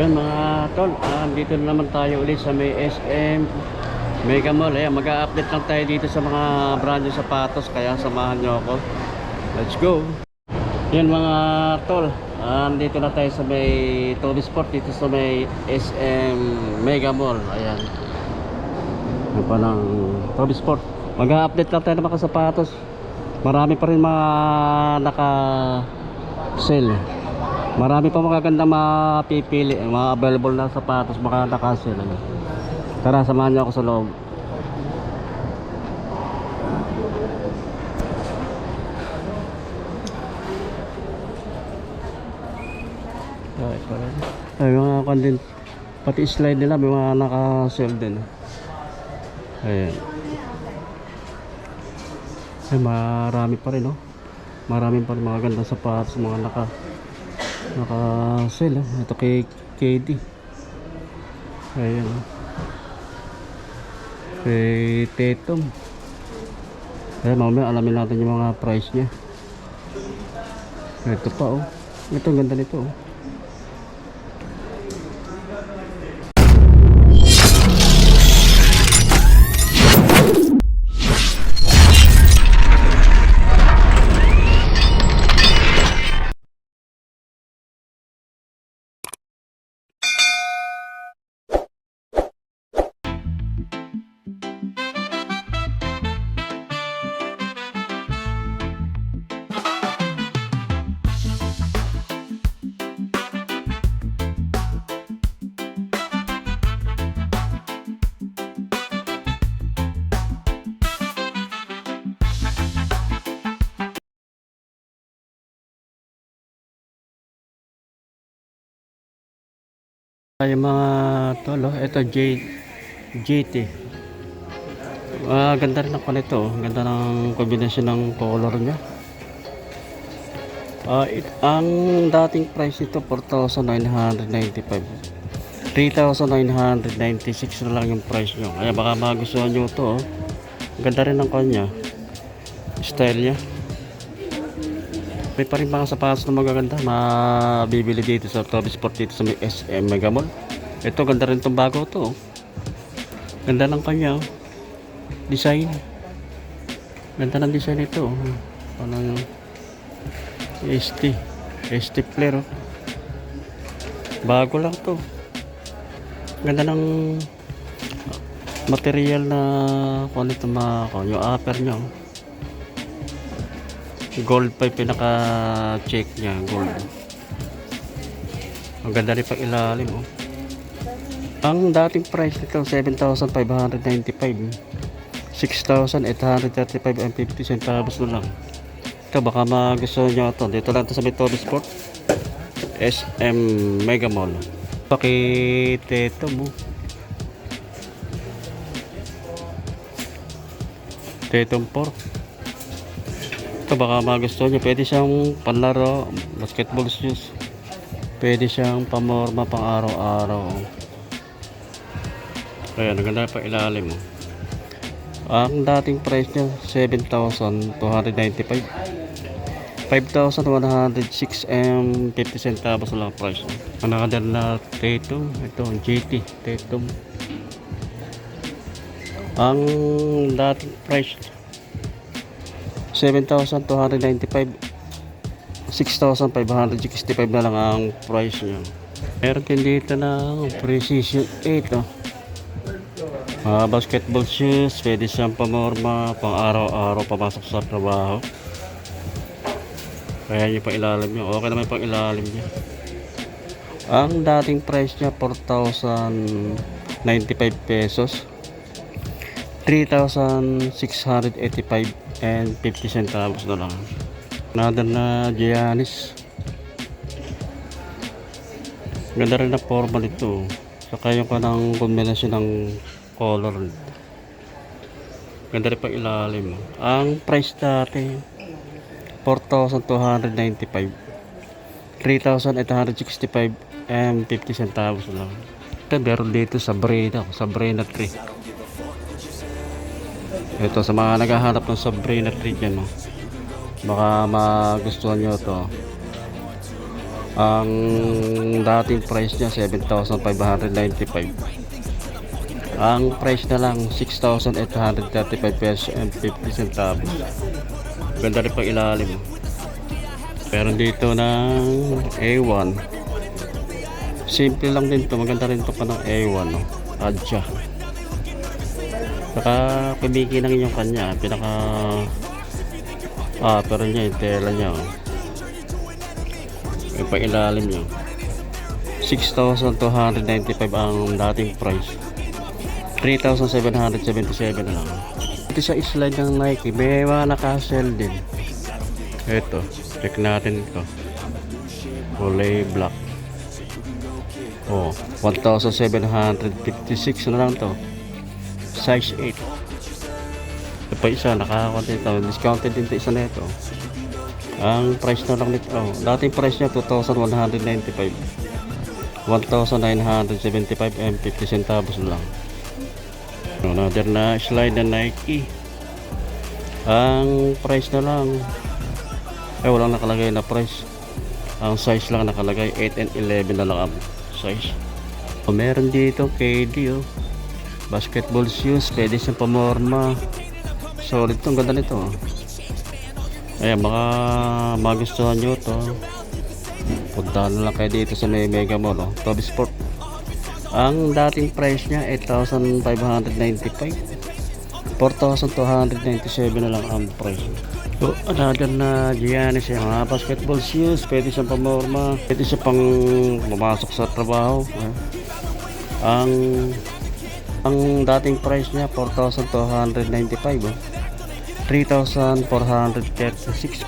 Yun mga tol, dito na naman tayo ulit sa may SM Mega Mall. Ayan, mag-a-update lang tayo dito sa mga brand new sapatos, kaya samahan nyo ako. Let's go. Yan mga tol, dito na tayo sa may Toby Sport, dito sa may SM Mega Mall. Ayan, yan pa ng Toby Sport. Mag-a-update lang tayo ng mga sapatos. Marami pa rin mga naka-sale. Marami pa magagandang mapipili, mga available na sapatos, mga naka-sale. Tara, samahan niyo ako sa loob. Ay, mga content, pati slide nila may mga naka-sale din. Ayan. Ay, marami pa rin, oh. Marami pa rin mga gandang sapatos, mga naka-sale. Ito kay KD. Ayan, oh. Kay Tetom. Ayan, mamaya alamin natin yung mga price nya. Ito pa, oh. Ito, ang ganda nito, oh. Yung mga tolo, ito JT. Ganda rin ako nito, ganda ng kombinasyon ng color nya. Ang dating price nito 4,995, 3,996 na lang yung price nyo. Kaya baka magustuhan nyo ito, oh. Ganda rin ng kanya, style nya. May pa rin mga sapatos na magaganda, mabibili dito sa Toby Sport, dito sa SM Mega Mall. Ito, ganda rin itong bago to, oh. Ganda ng kanya, oh. Design. Ganda ng design ito, oh. Ano yung ST flare, oh. Bago lang to. Ganda ng material na kung ito yung upper nya, oh. Gold pa yung pinaka check nya, gold. Ang ganda rin pang ilalim, oh. Ang dating price nito 7,595, 6,835 and 50 centavos na lang. Ito, baka magustuhan nyo ito. Dito lang ito sa Toby Sport, SM Mega Mall. Pakite ito mo, Tetom 4. Ito, baka magustuhan nyo. Pwede siyang panlaro, basketball shoes. Pwede siyang pamorma pang araw-araw. Ayan, ang ganda pa ilalim, oh. Ang dating price niya 7,295, 5,106 and 50 centavos lang price. Ang nakadal na Tetom, ito GT Tetom. Ang dating price 7,295, 6,565 na lang ang price niya. Meron din dito na Precision 8, oh. Basketball shoes, pwede siyang pamorma pang araw-araw, pamasok sa trabaho. Kaya yung pang ilalim niya, okay naman pang ilalim niya. Ang dating price niya 4,095 pesos, 3,685 and 50 centavos na lang. Another na Giannis. Ganda rin na forma nito. Saka yung kanang kombinasyon ng color. Ganda rin pang ilalim. Ang price dati 4,295, 3,865 and 50 centavos na lang. Ito, meron dito sa Breda 3. Ito, sa mga naghahanap ng Sabrina 3 dyan, no? Baka magustuhan nyo ito. Ang dating price niya 7,595. Ang price na lang 6,835 pesos and 50 centavos. Ganda rin pang ilalim. Pero dito ng A1. Simple lang din to. Maganda rin to pa ng A1. No? Adja. Saka kumiki lang yung kanya. Pinaka pero niya yung tela niya. Oh. Yung pang ilalim niya. 6,295 ang dating price. 3,777 na lang. Ito sa slide ng Nike, may mga naka-sell din. Ito, check natin ito. Kulay black. Oh, 1,756 na lang to. Size 8. Ito pa isa, nakakontent ito. Discounted din ito isa na ito. Ang price na lang nito, dating price niya 2,195. 1,975 and 50 centavos lang. Another na slide na Nike. Ang price na lang walang nakalagay na price. Ang size lang nakalagay 8 and 11 na lang ang size. Meron dito KD basketball shoes, pwede siyang pamorma. Solid to, ang ganda nito. Ayan, baka magustuhan nyo to. Punta na lang kayo dito sa may Mega Mall, Toby Sport. Ang dating price niya 8,595. 4,297 na lang ang price. So, another na Giannis yung mga basketball shoes. Pwede siyang pamorma. Pwede siya pang pumasok sa trabaho. Ang dating price niya 4,295. 3,436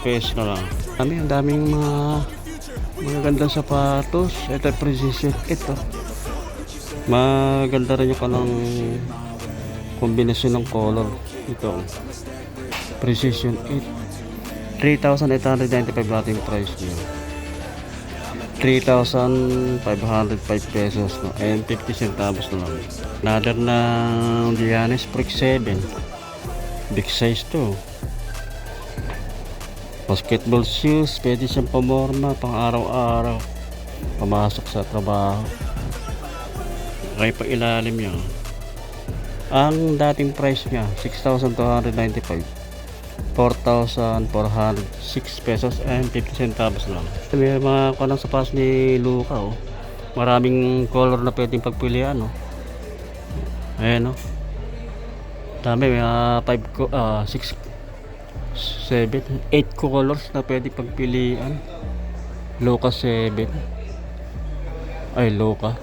pesos na lang. Ang daming mga gandang sapatos. Ito precision. Ito maganda rin yung kanang kombinasyon ng color. Ito precision 8. 3,895 dating price niya. 3,505 pesos and 50 centavos na lang. Another na Giannis Freak 7. Big size to. Basketball shoes, pwede siyang pamorma pang araw-araw. Pamasok sa trabaho. Okay pa ilalim niya. Ang dating price niya 6,295. 4,406 pesos and 50 centavos lang. May mga kanang sapatos ni Luka Maraming color na pwedeng pagpilian Ayan dami, may 6 7 8 colors na pwedeng pagpilian. Luka 7. Ay Luka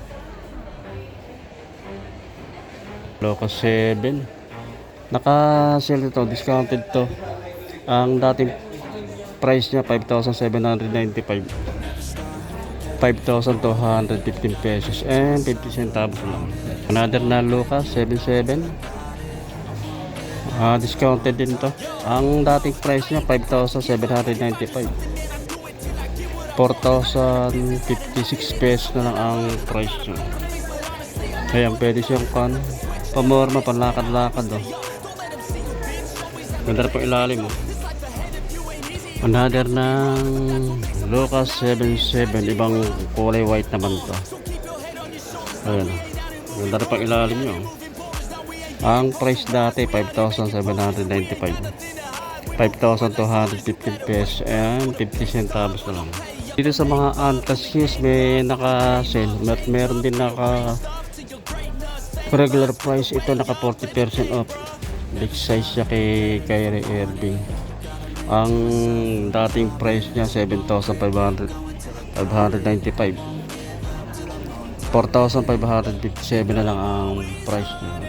7. Naka-sale ito, discounted to. Ang dating price niya 5,795. 5,215 pesos and 50 centavos lang. Another na Luka 77. Discounted din to. Ang dating price niya 5,795. 4,056 pesos na lang ang price niya. Ayan, pwede siyang pamorma, panlakad-lakad Ganda po ilalim Another ng Lucas 77, ibang kulay white naman to. Ayan, ganda rin pang ilalim nyo. Ang price dati 5,795. 5,215 pesos and 50 centavos na lang. Dito sa mga Antas shoes may naka-sale at meron din naka regular price. Ito naka 40% off. Big size siya kay Kyrie Irving. Ang dating price niya 7,595. 4,557 na lang ang price niya.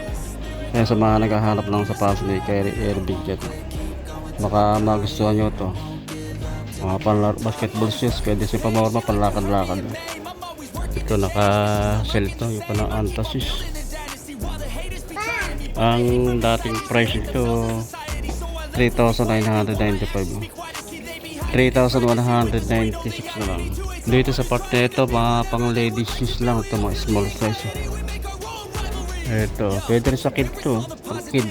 Kaya sa mga naghahanap ng sapatos ni Kyrie Irving dyan, baka magustuhan nyo to. Mga basketball shoes, pwede siya pamorma, panlakad-lakad. Ito naka-sell to, yung panang Antasis. Ang dating price ito 3,995. 3,196 na lang. Dito sa part na ito, mga pang ladies shoes lang ito, mga small size. Ito, pwede rin sa kid to, pang kid.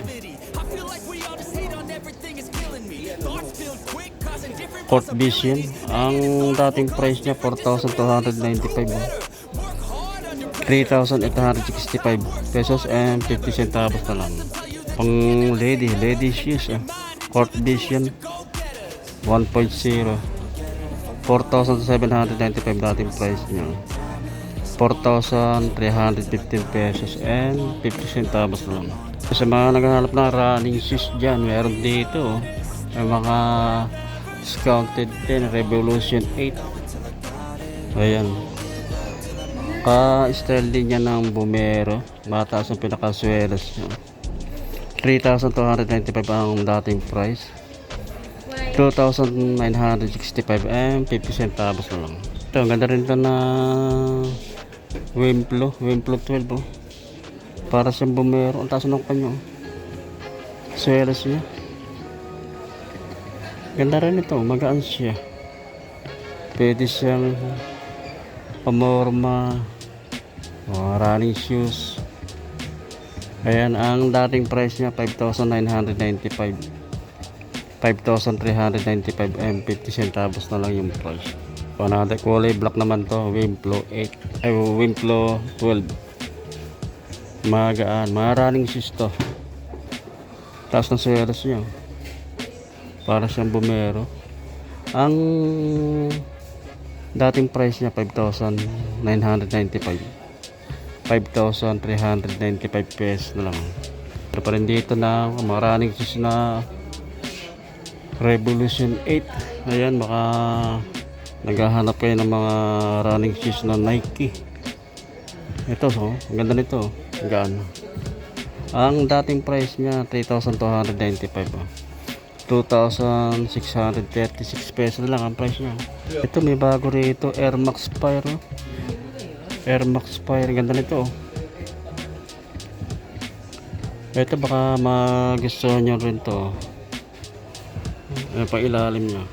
Sport Vision. Ang dating price niya 4,295. 3,865 pesos and 50 centavos na lang. Pang lady shoes. Sport Vision 1.0. 4,795 dating price niya. 4,315 pesos and 50 centavos na lang. Sa mga naghahanap ng running shoes dyan, meron dito may mga discounted din. Revolution 8. Ayan, ka-style din yan ng Bumero. Mataas ang pinakaswelas niya. 3,295 ang dating price. 2,965 and 50 centavos na lang. Ito, ang ganda rin ito na Wimplo 12. Para siyang Bumero. Ang taas ng kanyo. Swelas niya. Ganda rin ito. Magaan siya. Pwede siyang pamorma. Running shoes. Ayan. Ang dating price niya 5,995. 5,395 and 50 centavos na lang yung price. Panada kulay black naman to. Wimplo 8. Ay, Wimplo 12. Magaan, running shoes to. Taas ng swelas niya. Para siyang Bumero. Ang dating price niya 5,995. 5,395 pesos na lang. Pero pa rin dito na mga running shoes na Revolution 8. Ayan, baka naghahanap kayo ng mga running shoes na Nike. Ito, so, ang ganda nito. Gaan. Ang dating price niya 3,295. 2,636 pesos lang ang price niya. Ito, may bago rito, Air Max Fire. Air Max Fire, ganda nito. Ito, baka magustuhan nyo rin to. Pa ilalim niya.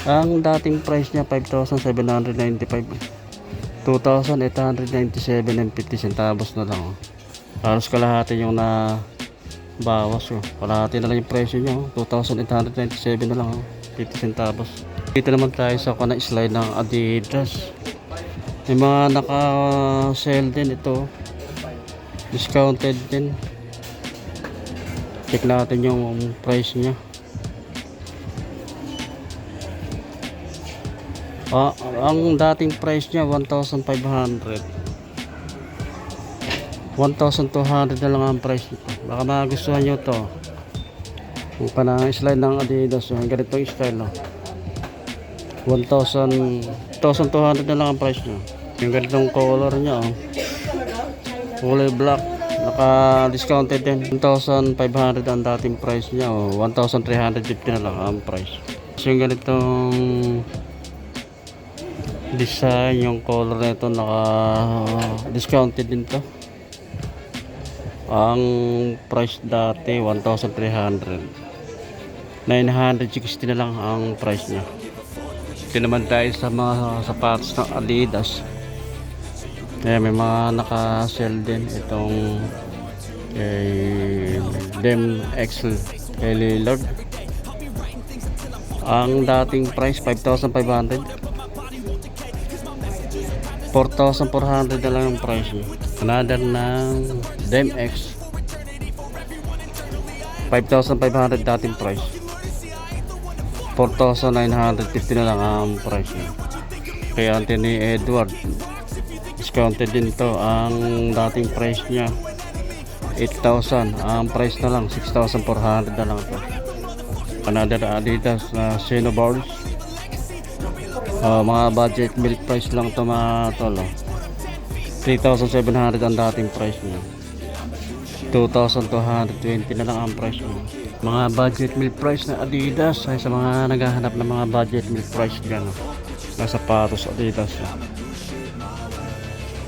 Ang dating price niya 5,795. 2,897 and 50 centavos na lang. Halos kalahati yung na bawas. Kalahati na lang yung presyo niya. 2,897 na lang. 50 centavos. Dito naman tayo sa slide ng Adidas. May mga naka-sale din ito. Discounted din. Check natin yung price niya. Ang dating price niya 1,500. 1,200 na lang ang price nito. Baka magustuhan nyo to. Yung panang slide ng Adidas. Yung ganitong style. 1,200 na lang ang price niya. Yung ganitong color niya. Kulay black. Naka-discounted din. 1,500 ang dating price niya. 1,350 na lang ang price. So yung ganitong design, yung color nito naka-discounted din to. Ang price dati 1,300. 960 na lang ang price niya. Ito naman tayo sa mga sapatos ng Adidas. May mga naka-sell din itong Dem XL kay Lillard. Ang dating price 5,500. 4,400 na lang ang price niya. Another ng Dem X 5,500 dating price. 4,950 na lang ang price niya. Kaya Anthony Edward discounted din to. Ang dating price niya 8,000. Ang price na lang 6,400 na lang ito. Another Adidas na Cinnaballs. Mga budget milk price lang ito mga tol. 3,700 ang dating price niya. 2,220 na lang ang price niya. Mga budget milk price na Adidas ay sa mga naghahanap ng mga budget milk price dyan. Na sapatos Adidas.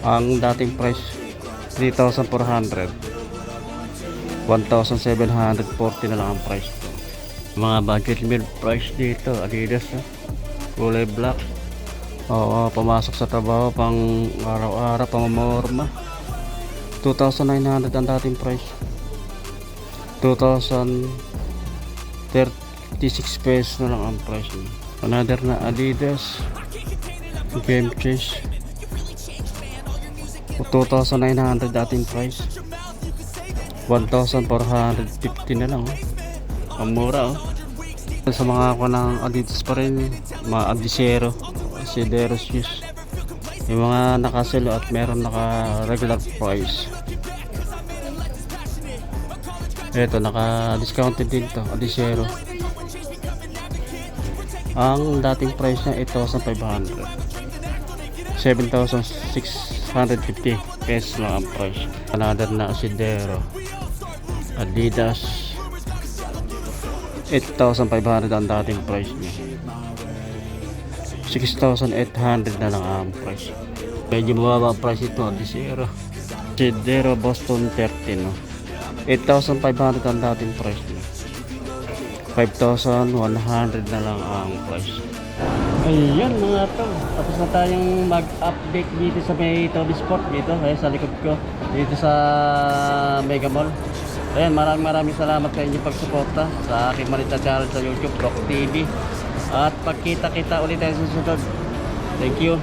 Ang dating price 3,400. 1,740 na lang ang price ito. Mga budget milk price dito Adidas. Kulay black. Pumasok sa trabaho pang araw-araw, pamamorma. 2,900 ang dating price. 2,036 pesos na lang ang price niya. Another na Adidas game change 2,900 dating price, 1,450 na lang. Ang mura oh. Sa mga ako ng Adidas pa rin, mga Adisero, Sidero shoes, yung mga nakaselo at meron naka regular price. Eto naka discounted din to, Adisero. Ang dating price niya 8,500, 7,650 pesos lang ang price. Another na Sidero Adidas, 8,500 ang dating price niya, 6,800 na lang ang price. Medyo mababa ang price ito, Adisero. Sidero Boston 13 no? 8,500 ang dating price niya, 5,100 na lang ang price. Ayan mga to, tapos na tayong mag-update dito sa may Toby Sport dito, sa likod ko dito sa Mega Mall. Ayan, maraming salamat sa inyong pagsuporta sa aking Manita channel sa YouTube, Rock TV. At pagkita-kita ulit tayo sa susunod. Thank you.